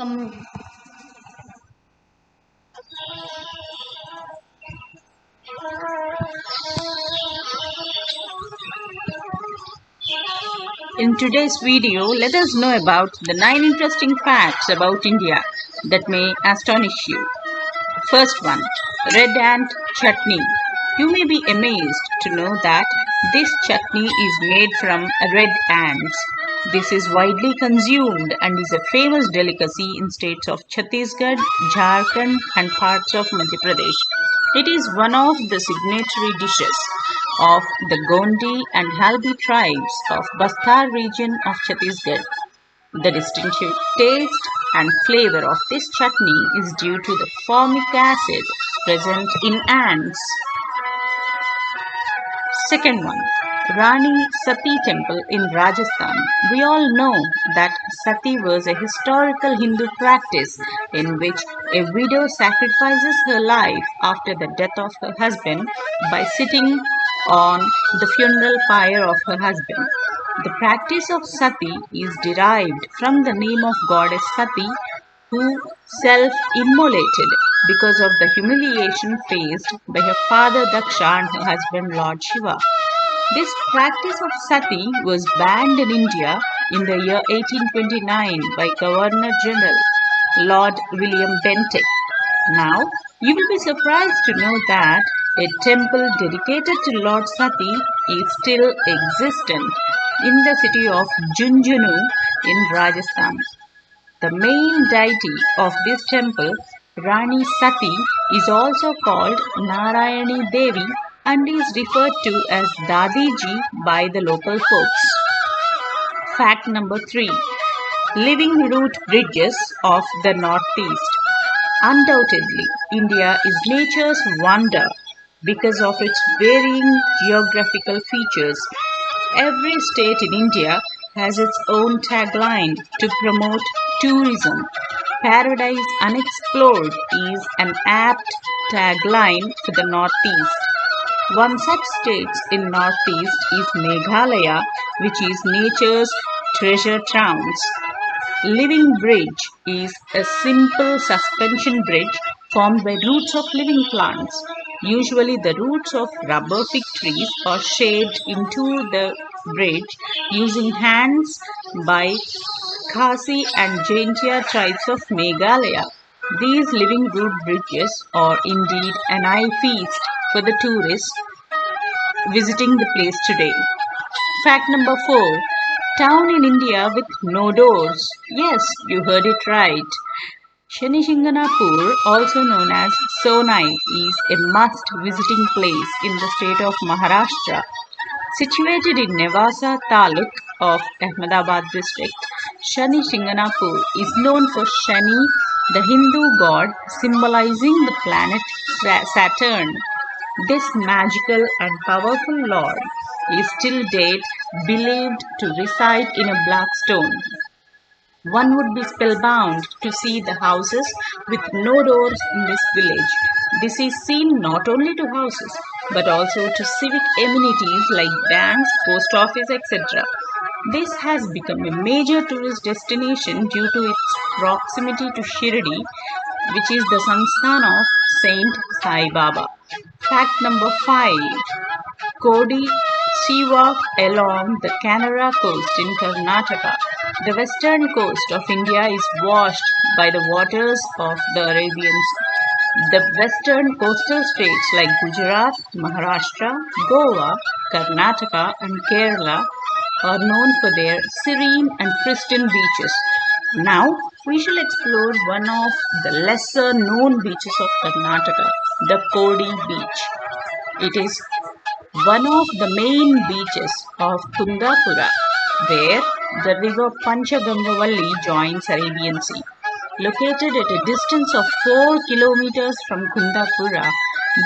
Um, In today's video, let us know about the 9 interesting facts about India that may astonish you. First one, red ant chutney. You may be amazed to know that this chutney is made from red ants. This is widely consumed and is a famous delicacy in states of Chhattisgarh, Jharkhand and parts of Madhya Pradesh. It is one of the signatory dishes of the Gondi and Halbi tribes of Bastar region of Chhattisgarh. The distinctive taste and flavor of this chutney is due to the formic acid present in ants. Second one, Rani Sati temple in Rajasthan. We all know that Sati was a historical Hindu practice in which a widow sacrifices her life after the death of her husband by sitting on the funeral pyre of her husband. The practice of Sati is derived from the name of goddess Sati, who self-immolated because of the humiliation faced by her father Daksha and her husband Lord Shiva. This practice of sati was banned in India in the year 1829 by Governor General Lord William Bentinck. Now, you will be surprised to know that a temple dedicated to Lord Sati is still existent in the city of Junjunu in Rajasthan. The main deity of this temple, Rani Sati, is also called Narayani Devi and is referred to as Dadiji by the local folks. Fact number 3. Living root bridges of the Northeast. Undoubtedly, India is nature's wonder because of its varying geographical features. Every state in India has its own tagline to promote tourism. Paradise Unexplored is an apt tagline for the Northeast. One such state in Northeast is Meghalaya, which is nature's treasure trance. Living bridge is a simple suspension bridge formed by roots of living plants. Usually the roots of rubber fig trees are shaped into the bridge using hands by Khasi and Jaintia tribes of Meghalaya. These living root bridges are indeed an eye feast for the tourists visiting the place today. Fact number 4. Town in India with no doors. Yes, you heard it right. Shanishinganapur, also known as Sonai, is a must visiting place in the state of Maharashtra. Situated in Nevasa Taluk of Ahmedabad district, Shani Shinganapur is known for Shani, the Hindu god symbolizing the planet Saturn. This magical and powerful lord is till date believed to reside in a black stone. One would be spellbound to see the houses with no doors in this village. This is seen not only to houses but also to civic amenities like banks, post office, etc. This has become a major tourist destination due to its proximity to Shirdi, which is the Sansthan of Saint Sai Baba. Fact number 5. Kodali sea walk along the Canara coast in Karnataka. The western coast of India is washed by the waters of the Arabian Sea. The western coastal states like Gujarat, Maharashtra, Goa, Karnataka and Kerala are known for their serene and pristine beaches. Now, we shall explore one of the lesser known beaches of Karnataka, the Kodali beach. It is one of the main beaches of Kundapura, where the river Panchagangavalli joins Arabian Sea. Located at a distance of 4 kilometers from Kundapura,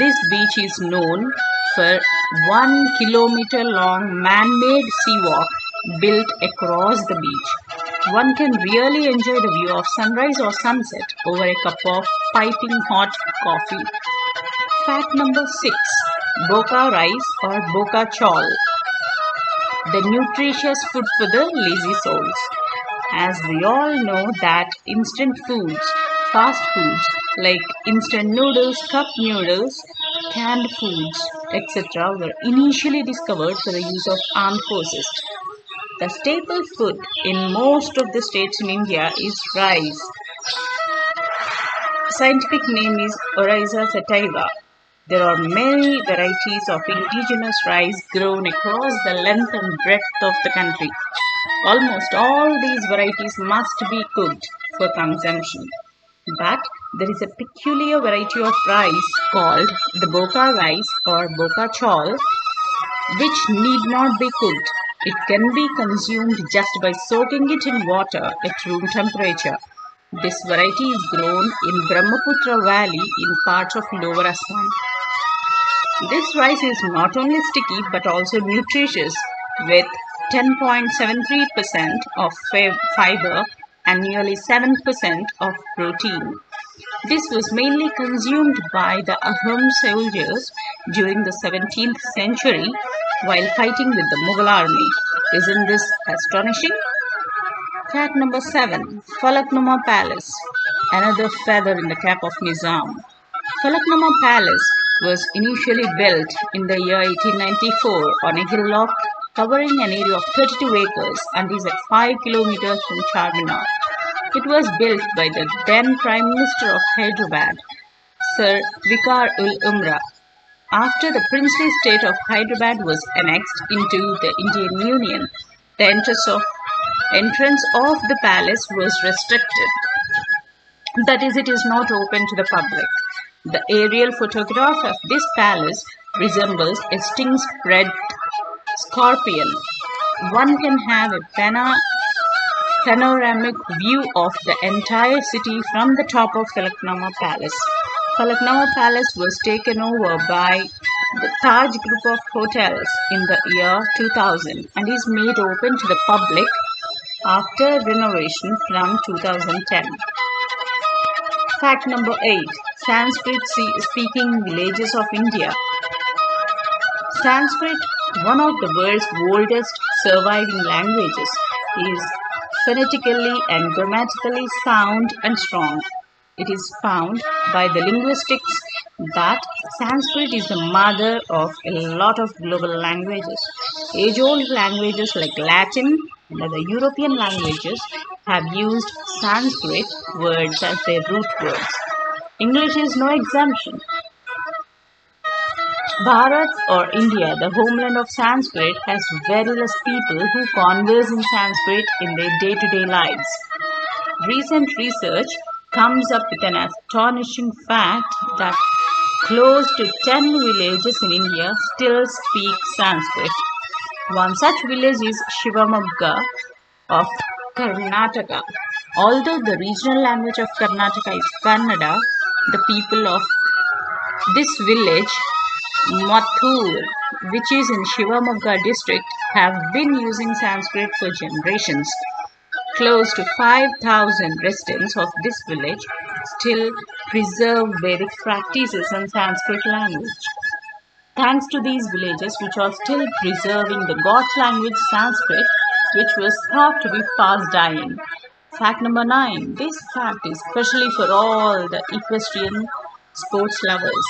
this beach is known for 1 kilometer long man-made seawalk built across the beach. One can really enjoy the view of sunrise or sunset over a cup of piping hot coffee. Fact number 6. Boka rice or Boka chawl, the nutritious food for the lazy souls. as we all know that instant foods, fast foods like instant noodles, cup noodles, canned foods, etc. were initially discovered for the use of armed forces. The staple food in most of the states in India is rice. Scientific name is Oryza sativa. There are many varieties of indigenous rice grown across the length and breadth of the country. Almost all these varieties must be cooked for consumption. But there is a peculiar variety of rice called the Boka rice or Boka chol, which need not be cooked. It can be consumed just by soaking it in water at room temperature. This variety is grown in Brahmaputra Valley in parts of Lower Assam. This rice is not only sticky but also nutritious with 10.73% of fiber and nearly 7% of protein. This was mainly consumed by the Ahom soldiers during the 17th century while fighting with the Mughal army. Isn't this astonishing? Fact number 7. Falaknuma Palace. Another feather in the cap of Nizam. Falaknuma Palace was initially built in the year 1894 on a hillock covering an area of 32 acres and is at 5 kilometers from Charminar. It was built by the then Prime Minister of Hyderabad, Sir Vikar-ul-Umra, after the princely state of Hyderabad was annexed into the Indian Union. The entrance of the palace was restricted. That is, it is not open to the public. The aerial photograph of this palace resembles a sting-spread scorpion. One can have a panoramic view of the entire city from the top of Falaknuma Palace. Falaknuma Palace was taken over by the Taj Group of Hotels in the year 2000 and is made open to the public after renovation from 2010. Fact number 8. Sanskrit speaking villages of India. Sanskrit, one of the world's oldest surviving languages, is phonetically and grammatically sound and strong. It is found by the linguistics that Sanskrit is the mother of a lot of global languages. Age-old languages like Latin and other European languages have used Sanskrit words as their root words. English is no exemption. Bharat or India, the homeland of Sanskrit, has very less people who converse in Sanskrit in their day-to-day lives. Recent research comes up with an astonishing fact that close to 10 villages in India still speak Sanskrit. One such village is Shivamogga of Karnataka. Although the regional language of Karnataka is Kannada, the people of this village, Mathur, which is in Shivamogga district, have been using Sanskrit for generations. Close to 5,000 residents of this village still preserve Vedic practices and Sanskrit language. Thanks to these villages which are still preserving the God's language Sanskrit, which was thought to be fast dying. Fact number 9. This fact is especially for all the equestrian sports lovers.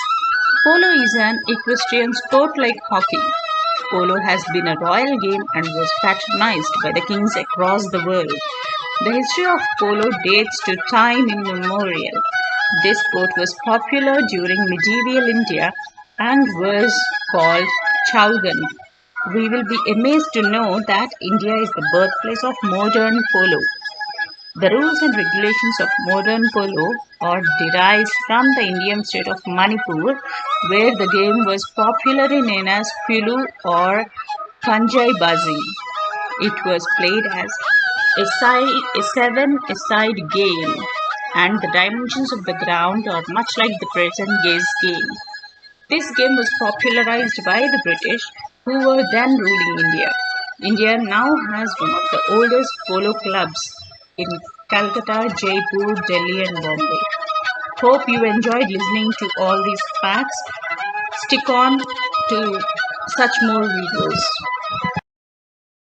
Polo is an equestrian sport like hockey. Polo has been a royal game and was patronized by the kings across the world. The history of polo dates to time immemorial. This sport was popular during medieval India and was called Chaugan. We will be amazed to know that India is the birthplace of modern polo. The rules and regulations of modern polo are derived from the Indian state of Manipur, where the game was popularly known as Pilu or Kanjai Bazi. It was played as a seven-a-side game, and the dimensions of the ground are much like the present game. This game was popularized by the British, who were then ruling India. India now has one of the oldest polo clubs in Calcutta, Jaipur, Delhi and Bombay. Hope you enjoyed listening to all these facts. Stick on to such more videos.